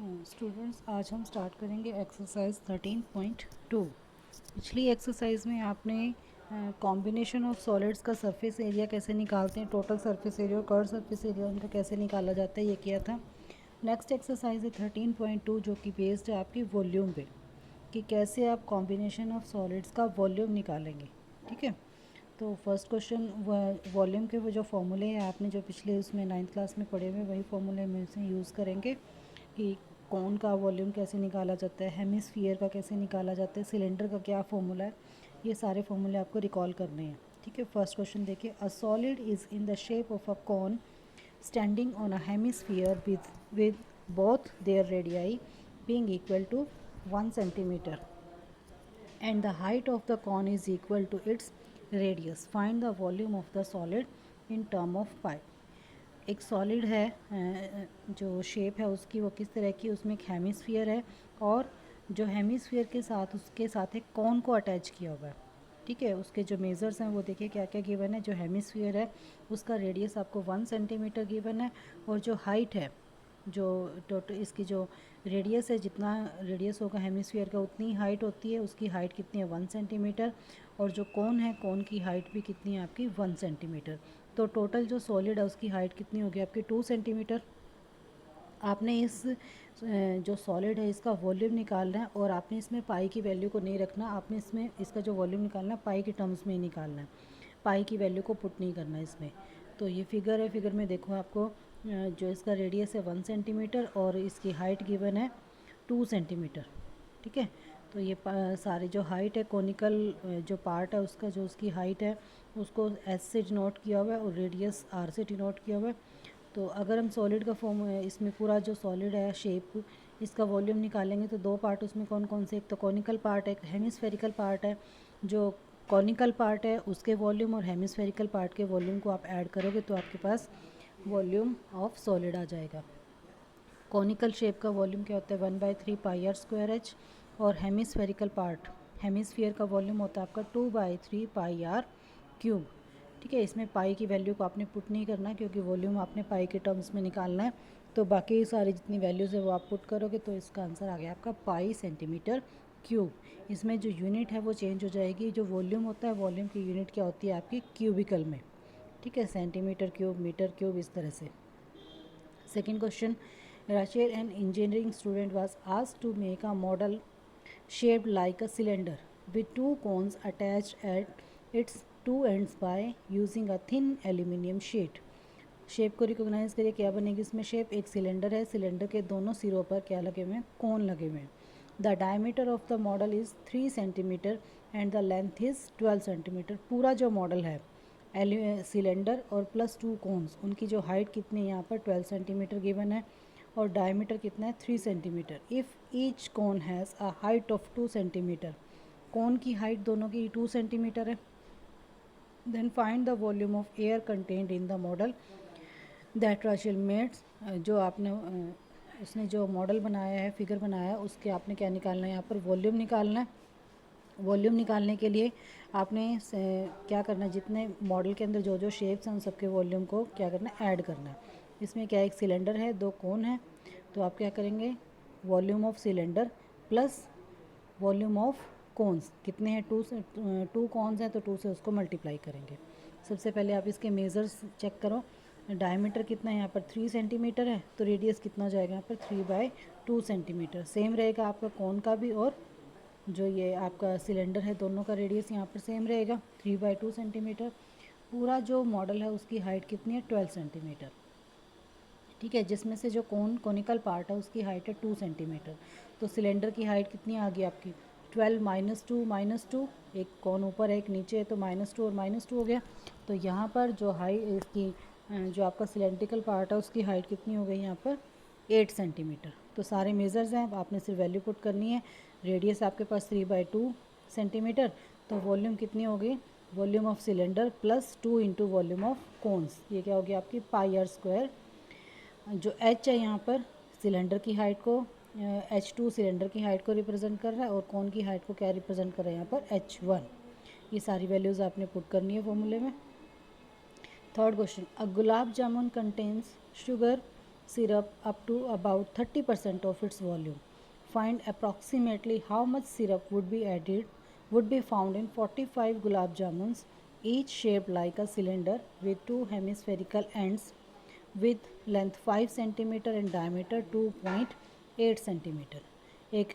Students आज हम start करेंगे एक्सरसाइज 13.2। पिछली एक्सरसाइज में आपने कॉम्बिनेशन ऑफ सॉलिड्स का सरफेस एरिया कैसे निकालते हैं, टोटल सरफेस एरिया और कर्व सरफेस एरिया उनका कैसे निकाला जाता है, ये किया था। नेक्स्ट एक्सरसाइज है 13.2 जो कि बेस्ड है आपकी वॉल्यूम पे, कि कैसे आप कॉम्बिनेशन ऑफ सॉलिड्स का वॉल्यूम निकालेंगे। ठीक है, तो फर्स्ट क्वेश्चन वॉल्यूम के वो जो फॉर्मूले हैं आपने जो पिछले उसमें 9th क्लास में पढ़े हुए वही फॉर्मूले में से यूज़ करेंगे कि कौन का वॉल्यूम कैसे निकाला जाता है, हेमिस्फीयर का कैसे निकाला जाता है, सिलेंडर का क्या फॉर्मूला है, ये सारे फॉर्मूले आपको रिकॉल करने हैं। ठीक है, फर्स्ट क्वेश्चन देखिए, a solid is in the shape of a cone standing on a hemisphere with both their radii being equal to 1 centimeter and the height of the cone is equal to its radius. Find the volume of the solid in term of pi. एक solid है, जो shape है उसकी वो किस तरह की, उसमें एक हेमिस्फीयर है और जो हेमिस्फीयर के साथ उसके साथ एक कॉन को अटैच किया हुआ है। ठीक है, उसके जो मेज़र्स हैं वो देखिए क्या क्या गिवन है। जो हेमिस्फीयर है उसका रेडियस आपको 1 सेंटीमीटर गिवन है और जो हाइट है, जो टोटल इसकी जो रेडियस है, जितना रेडियस होगा हेमिस्फीयर का उतनी हाइट होती है, उसकी हाइट कितनी है 1 सेंटीमीटर। और जो कोन है, कोन की हाइट भी कितनी है आपकी 1 सेंटीमीटर। तो टोटल जो सॉलिड है उसकी हाइट कितनी होगी आपकी 2 सेंटीमीटर। आपने इस जो सॉलिड है इसका वॉल्यूम निकालना है और आपने इसमें पाई की वैल्यू को नहीं रखना, आपने इसमें इसका जो वॉल्यूम निकालना है पाई के टर्म्स में ही निकालना है, पाई की वैल्यू को पुट नहीं करना है इसमें। तो ये फिगर है, फिगर में देखो आपको जो इसका रेडियस है 1 सेंटीमीटर और इसकी हाइट गिवन है 2 सेंटीमीटर। ठीक है, तो ये सारी जो हाइट है कोनिकल जो पार्ट है उसका जो उसकी हाइट है उसको एस से डिनोट किया हुआ है और रेडियस आर से डिनोट किया हुआ है। तो अगर हम सॉलिड का फॉर्म इसमें पूरा जो सॉलिड है शेप इसका वॉल्यूम निकालेंगे तो दो पार्ट उसमें कौन कौन से, एक तो कॉनिकल पार्ट है, एक हेमिस्फेरिकल पार्ट है। जो कॉनिकल पार्ट है उसके वॉल्यूम और हेमिस्फेरिकल पार्ट के वॉल्यूम को आप ऐड करोगे तो आपके पास वॉल्यूम ऑफ सॉलिड आ जाएगा। कॉनिकल शेप का वॉल्यूम क्या होता है 1/3 πr² और हेमिस्फेरिकल पार्ट, हेमिस्फीयर का वॉल्यूम होता है आपका 2/3 πr³। ठीक है, इसमें पाई की वैल्यू को आपने पुट नहीं करना क्योंकि वॉल्यूम आपने पाई के टर्म्स में निकालना है। तो बाकी सारी जितनी वैल्यूज़ है वो आप पुट करोगे तो इसका आंसर आ गया आपका पाई सेंटीमीटर क्यूब। इसमें जो यूनिट है वो चेंज हो जाएगी, जो वॉल्यूम होता है वॉल्यूम की यूनिट क्या होती है आपकी क्यूबिकल में। ठीक है, सेंटीमीटर क्यूब, मीटर क्यूब, इस तरह से। Second question, Rachel, an engineering student, was asked to make a model shaped like a cylinder with two cones attached at its two ends by using a thin aluminium sheet. Shape को recognise करिए, क्या बनेगी इसमें shape. एक cylinder है, cylinder के दोनों सिरों पर क्या लगे हुए हैं, कोन लगे हुए हैं। The diameter of the model is 3 centimetre and the length is 12 centimetre. पूरा जो मॉडल है सिलेंडर और प्लस 2 कोन्स, उनकी जो हाइट कितनी है यहाँ पर 12 सेंटीमीटर गिवन है और डायमीटर कितना है 3 centimetre. If each cone has a height of 2 centimetre, cone की हाइट दोनों की 2 सेंटीमीटर है, then find the volume of air content in the model that Rachel made. जो आपने उसने जो मॉडल बनाया है, फिगर बनाया है, उसके आपने क्या निकालना है यहाँ पर वॉल्यूम निकालना है। वॉल्यूम निकालने के लिए आपने क्या करना है, जितने मॉडल के अंदर जो जो शेप्स हैं उन सबके वॉल्यूम को क्या करना है, ऐड करना है। इसमें क्या, एक सिलेंडर है, दो कोन है, तो आप क्या करेंगे, volume of cylinder plus volume of cones कितने हैं, 2 कॉन्स हैं तो 2 से उसको मल्टीप्लाई करेंगे। सबसे पहले आप इसके मेज़र्स चेक करो। डायमीटर कितना है यहाँ पर 3 सेंटीमीटर है, तो रेडियस कितना हो जाएगा यहाँ पर 3/2 सेंटीमीटर। सेम रहेगा आपका कोन का भी और जो ये आपका सिलेंडर है, दोनों का रेडियस यहाँ पर सेम रहेगा 3/2 सेंटीमीटर। पूरा जो मॉडल है उसकी हाइट कितनी है 12 सेंटीमीटर। ठीक है, जिसमें से जो कोनिकल पार्ट है उसकी हाइट है 2 सेंटीमीटर। तो सिलेंडर की हाइट कितनी आ गई आपकी 12 -2 एक कौन ऊपर है एक नीचे है तो -2 और -2 हो गया। तो यहाँ पर जो इसकी जो आपका सिलेंड्रिकल पार्ट है उसकी हाइट कितनी हो गई यहाँ पर 8 सेंटीमीटर। तो सारे मेज़र्स हैं, आपने सिर्फ वैल्यू पुट करनी है। रेडियस आपके पास 3/2 सेंटीमीटर, तो वॉल्यूम कितनी हो गई, volume of cylinder plus 2 into volume of cones, ये क्या हो गया आपकी πr²। जो h है यहाँ पर सिलेंडर की हाइट को, h2 सिलेंडर की हाइट को रिप्रेजेंट कर रहा है और कोन की हाइट को क्या रिप्रेजेंट कर रहा है यहाँ पर h1। ये सारी वैल्यूज़ आपने पुट करनी है फॉर्मूले में। Third question, a gulab jamun contains sugar syrup up to about 30% of its volume. Find approximately how much syrup would be found in 45 gulab jamuns, each shaped like a cylinder with two hemispherical ends with length 5 centimeter and diameter 2.8 centimeter. एक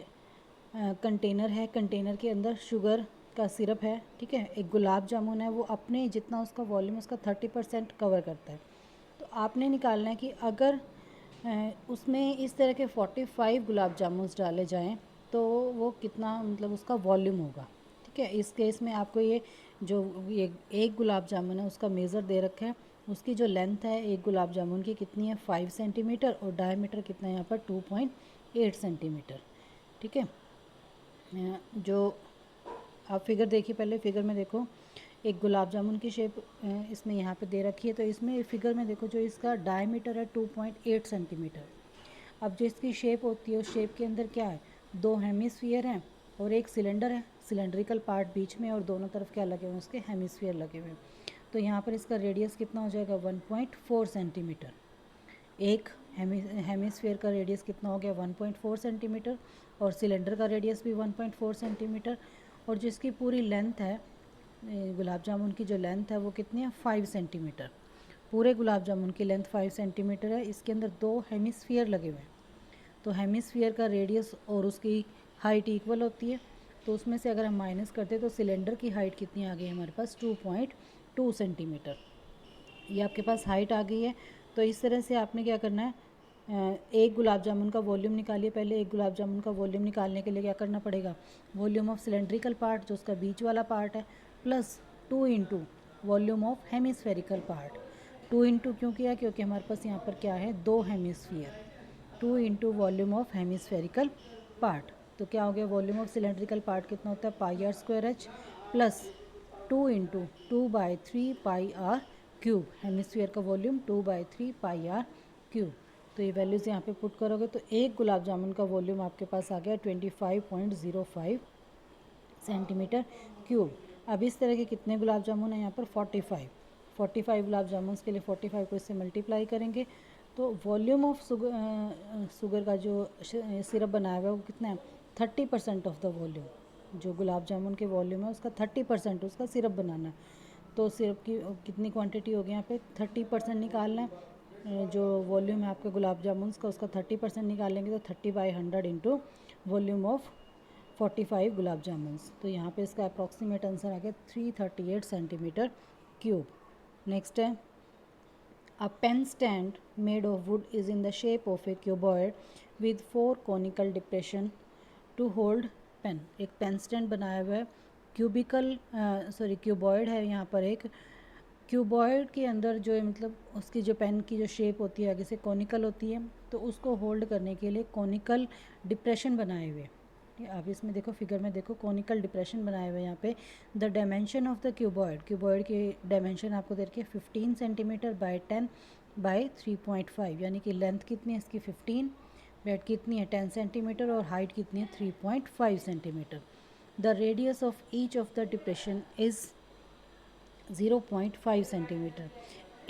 container है, container के अंदर sugar का syrup है, ठीक है, एक गुलाब जामुन है, वो अपने जितना उसका वॉल्यूम उसका 30% कवर करता है। तो आपने निकालना है कि अगर उसमें इस तरह के 45 गुलाब जामुन डाले जाएं तो वो कितना मतलब उसका वॉल्यूम होगा, ठीक है। इस केस में आपको ये जो ये एक गुलाब जामुन है उसका मेज़र दे रखा है, उसकी जो लेंथ है एक गुलाब जामुन की कितनी है 5 सेंटीमीटर और डायमीटर कितना है यहाँ पर 2.8 सेंटीमीटर, ठीक है। जो आप फिगर देखिए, पहले फिगर में देखो एक गुलाब जामुन की शेप इसमें यहाँ पे दे रखी है, तो इसमें फिगर में देखो जो इसका डायमीटर है 2.8 सेंटीमीटर। अब जो इसकी शेप होती है उस शेप के अंदर क्या है, दो हेमिस्फीयर हैं और एक सिलेंडर है, सिलेंड्रिकल पार्ट बीच में और दोनों तरफ क्या लगे हुए हैं उसके हेमिस्फीयर लगे हुए हैं। तो यहाँ पर इसका रेडियस कितना हो जाएगा 1.4 सेंटीमीटर। एक हेमिस्फीयर का रेडियस कितना हो गया 1.4 सेंटीमीटर और सिलेंडर का रेडियस भी 1.4 सेंटीमीटर और जिसकी पूरी लेंथ है गुलाब जामुन की जो लेंथ है वो कितनी है 5 सेंटीमीटर। पूरे गुलाब जामुन की लेंथ 5 सेंटीमीटर है, इसके अंदर दो हेमिस्फीयर लगे हुए हैं, तो हेमिस्फीयर का रेडियस और उसकी हाइट इक्वल होती है, तो उसमें से अगर हम माइनस करते हैं तो सिलेंडर की हाइट कितनी आ गई हमारे पास 2.2 सेंटीमीटर। ये आपके पास हाइट आ गई है। तो इस तरह से आपने क्या करना है, एक गुलाब जामुन का वॉल्यूम निकालिए। पहले एक गुलाब जामुन का वॉल्यूम निकालने के लिए क्या करना पड़ेगा, वॉल्यूम ऑफ सिलेंड्रिकल पार्ट जो उसका बीच वाला पार्ट है plus 2 into volume of hemispherical part. 2 into क्यों किया, क्योंकि हमारे पास यहाँ पर क्या है दो hemisphere, 2 into volume of hemispherical part. तो क्या हो गया, वॉल्यूम ऑफ सिलेंड्रिकल पार्ट कितना होता है pi r square h plus 2 into 2/3 pi r cube. Hemisphere का वॉल्यूम 2/3 पाई आर क्यूब। तो ये वैल्यूज़ यहाँ पे पुट करोगे तो एक गुलाब जामुन का वॉल्यूम आपके पास आ गया 25.05 सेंटीमीटर क्यूब। अब इस तरह के कितने गुलाब जामुन हैं यहाँ पर 45 गुलाब जामुन के लिए 45 को इससे मल्टीप्लाई करेंगे तो वॉल्यूम ऑफ शुगर का जो सिरप बनाया हुआ है वो कितना है 30% ऑफ द वॉल्यूम। जो गुलाब जामुन के वॉल्यूम है उसका 30% उसका सिरप बनाना है। तो सिरप की कितनी क्वांटिटी होगी यहाँ पे 30% निकालना है। जो वॉल्यूम है आपके गुलाब जामुन का उसका 30% निकालेंगे तो 30/100 इंटू वॉल्यूम ऑफ 45 गुलाब जामुन्स। तो यहाँ पे इसका अप्रॉक्सीमेट आंसर आ गया 338 सेंटीमीटर क्यूब। नेक्स्ट है A pen stand made of wood is in the shape of a cuboid with 4 conical depression to hold pen। एक पेन स्टैंड बनाया हुआ है क्यूबॉइड है यहाँ पर एक क्यूबॉइड के अंदर जो है मतलब उसकी जो पेन की जो शेप होती है आगे से कॉनिकल होती है, तो उसको होल्ड करने के लिए कॉनिकल डिप्रेशन बनाए हुए। आप इसमें देखो फिगर में देखो कॉनिकल डिप्रेशन बनाए हुए यहाँ पे। The dimension of the cuboid की डायमेंशन आपको दे रखी है 15 सेंटीमीटर बाई 10/3.5, यानी कि लेंथ कितनी है इसकी 15, ब्रेड कितनी है 10 सेंटीमीटर और हाइट कितनी है 3.5 centimetre. The radius of each of the depression is 0.5 centimetre.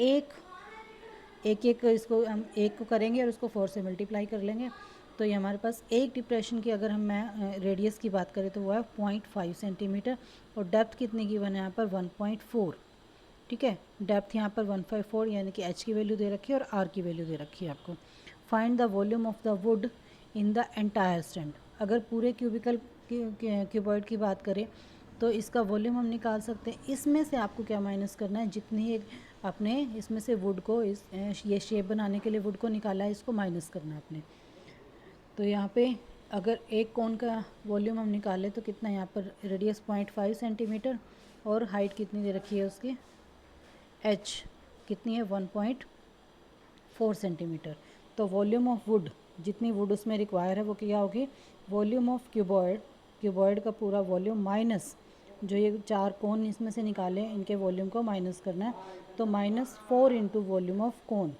एक इसको हम एक को करेंगे और उसको 4 से मल्टीप्लाई कर लेंगे तो ये हमारे पास एक डिप्रेशन की अगर हम रेडियस की बात करें तो वो है 0.5 सेंटीमीटर और डेप्थ कितनी की बने यहाँ पर 1.4, ठीक है। डेप्थ यहाँ पर 1.4 यानी कि एच की वैल्यू दे रखी है और आर की वैल्यू दे रखी है आपको। Find the volume of the would in the entire stand. अगर पूरे क्यूबॉइड की बात करें तो इसका वॉल्यूम हम निकाल सकते हैं। इसमें से आपको क्या माइनस करना है, जितनी एक अपने इसमें से वुड को ये शेप बनाने के लिए वुड को निकाला है इसको माइनस करना है अपने। तो यहाँ पे अगर एक कोन का वॉल्यूम हम निकालें तो कितना यहाँ पर रेडियस 0.5 सेंटीमीटर और हाइट कितनी दे रखी है उसकी एच कितनी है 1.4 सेंटीमीटर। तो वॉल्यूम ऑफ वुड जितनी वुड उसमें रिक्वायर है वो क्या होगी, वॉल्यूम ऑफ क्यूबॉइड का पूरा वॉल्यूम माइनस जो ये 4 कोन इसमें से निकाले इनके वॉल्यूम को माइनस करना है, तो -4 into volume of cone.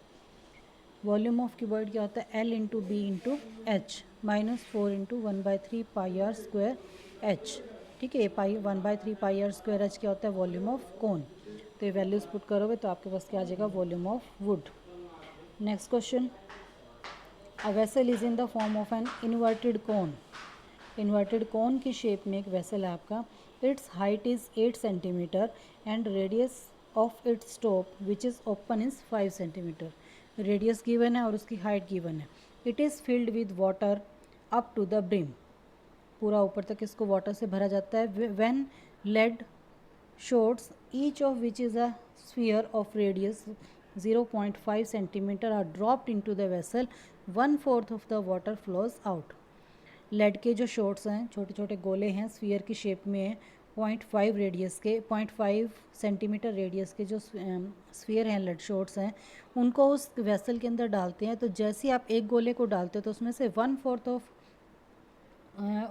Volume of cuboid क्या होता है L into b into h -4 into 1/3 pi r square h, ठीक है। 1/3 पाई आर स्क्वायर एच क्या होता है वॉल्यूम ऑफ कोन। तो ये वैल्यूज़ पुट करोगे तो आपके पास क्या आ जाएगा volume of wood. Next question, a vessel is in the form of an inverted cone. Inverted cone की शेप में एक वेसल है आपका। Its height is 8 centimetre and radius of its top which is open is 5 centimetre. Radius given है और उसकी height given है। It is filled with water up to the brim. पूरा ऊपर तक इसको वाटर से भरा जाता है। When lead shots each of which is a sphere of radius 0.5 centimetre are dropped into the vessel, 1/4 of the water flows out. Lead के जो शॉट्स हैं, छोटे छोटे गोले हैं, स्फीयर की शेप में है, 0.5 रेडियस के, 0.5 सेंटीमीटर रेडियस के जो स्फीयर हैं, लेड शॉट्स हैं, उनको उस वेसल के अंदर डालते हैं। तो जैसे ही आप एक गोले को डालते हो तो उसमें से 1/4 ऑफ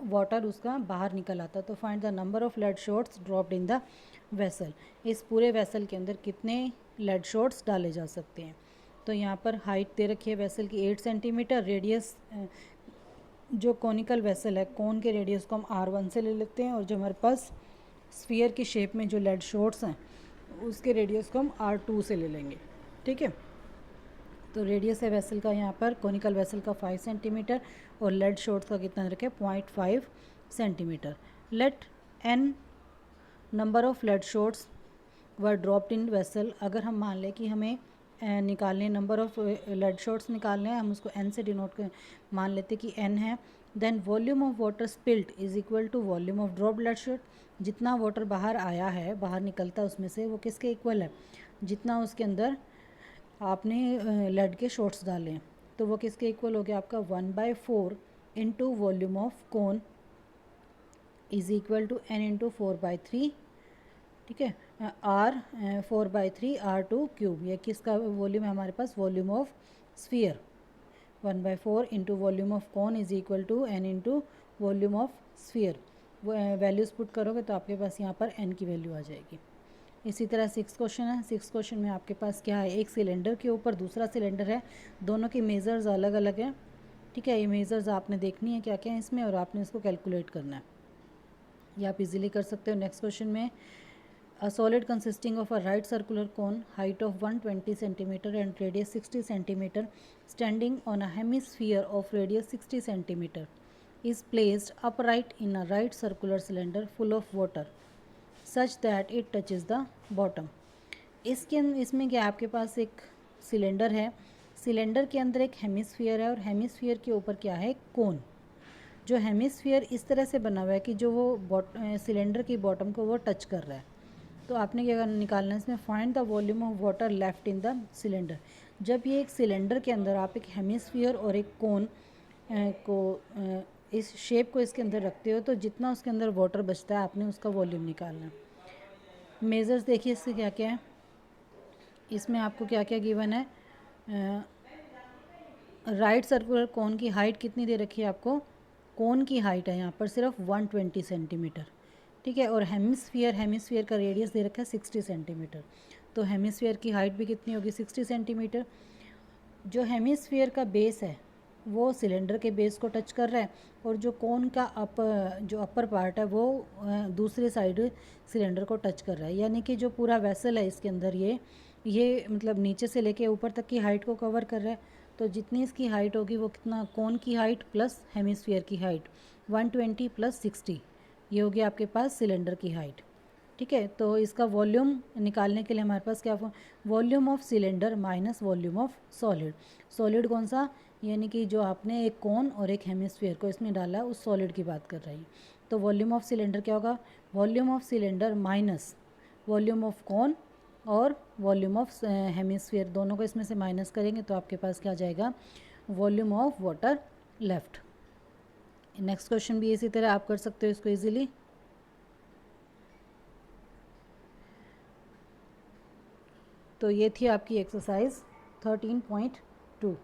वाटर उसका बाहर निकल आता है। तो find the number of lead shots dropped in the vessel. इस पूरे वेसल के अंदर कितने लेड शॉट्स डाले जा सकते हैं। तो यहाँ पर हाइट दे रखी है वेसल की 8 सेंटीमीटर। रेडियस जो कॉनिकल वेसल है, कोन के रेडियस को हम R1 से ले लेते हैं, और जो हमारे पास स्फीयर की शेप में जो लेड शॉट्स हैं उसके रेडियस को हम R2 से ले लेंगे। ठीक है, तो रेडियस है वेसल का यहाँ पर, कॉनिकल वेसल का 5 सेंटीमीटर और लेड शॉट्स का कितना रखे 0.5 centimetre. Let n number of lead shots were dropped in vessel. अगर हम मान लें कि हमें निकालने नंबर ऑफ लेड शॉट्स निकालने हैं, हम उसको n से डिनोट कर मान लेते कि n है। Then volume of water spilled is equal to volume of drop lead shot. जितना वाटर बाहर आया है, बाहर निकलता है उसमें से, वो किसके इक्वल है, जितना उसके अंदर आपने लेड के शॉट्स डाले हैं। तो वो किसके इक्वल हो गया आपका 1/4 into volume of cone is equal to n into 4/3। ठीक है, R 4/3 R2 क्यूब। ये किसका वॉल्यूम है हमारे पास, volume of sphere. 1/4 into volume of cone is equal to n into volume of sphere. Values put करोगे तो आपके पास यहाँ पर n की वैल्यू आ जाएगी। इसी तरह 6 क्वेश्चन है। 6 क्वेश्चन में आपके पास क्या है, एक सिलेंडर के ऊपर दूसरा सिलेंडर है, दोनों की मेज़र्स अलग अलग है। ठीक है, ये मेज़र्स आपने देखनी है क्या क्या है इसमें, और आपने इसको कैलकुलेट करना है। ये आप इजीली कर सकते हो। नेक्स्ट क्वेश्चन में a solid consisting of a right circular cone, height of 120 centimetre and radius 60 centimetre, standing on a hemisphere of radius 60 centimetre, is placed upright in a right circular cylinder full of water such that it touches the bottom। इसमें क्या आपके पास एक cylinder है, cylinder के अंदर एक hemisphere है और हेमिस्फीयर के ऊपर क्या है, कोन। जो हेमिस्फीयर इस तरह से बना हुआ है कि जो वो सिलेंडर की बॉटम को वो टच कर रहा है। तो आपने क्या निकालना है इसमें, find the volume of water left in the cylinder. जब ये एक सिलेंडर के अंदर आप एक हेमिस्फीयर और एक कोन को इस शेप को इसके अंदर रखते हो, तो जितना उसके अंदर वाटर बचता है आपने उसका वॉल्यूम निकालना है। मेजर्स देखिए इससे क्या क्या है, इसमें आपको क्या क्या गिवन है। राइट सर्कुलर कोन की हाइट कितनी दे रखी है आपको, कोन की हाइट है यहाँ पर सिर्फ 120 सेंटीमीटर। ठीक है, और हेमिस्फीयर का रेडियस दे रखा है 60 सेंटीमीटर। तो हेमिस्फीयर की हाइट भी कितनी होगी, 60 सेंटीमीटर। जो हेमिस्फीयर का बेस है वो सिलेंडर के बेस को टच कर रहा है, और जो कोन का जो अपर पार्ट है वो दूसरी साइड सिलेंडर को टच कर रहा है। यानी कि जो पूरा वेसल है इसके अंदर ये मतलब नीचे से लेके ऊपर तक की हाइट को कवर कर रहा है। तो जितनी इसकी हाइट होगी वो कितना, कोन की हाइट प्लस हेमिस्फीयर की हाइट 120 प्लस 60, ये होगी आपके पास सिलेंडर की हाइट। ठीक है, तो इसका वॉल्यूम निकालने के लिए हमारे पास क्या, volume of cylinder minus volume of solid. Solid कौन सा, यानी कि जो आपने एक कोन और एक हेमिस्फीयर को इसमें डाला उस सॉलिड की बात कर रही है। तो वॉल्यूम ऑफ सिलेंडर क्या होगा, volume of cylinder minus volume of कोन और वॉल्यूम ऑफ हेमिस्फीयर, दोनों को इसमें से माइनस करेंगे तो आपके पास क्या आ जाएगा, volume of water left. Next question भी इसी तरह आप कर सकते हो इसको ईजिली। तो ये थी आपकी एक्सरसाइज 13.2।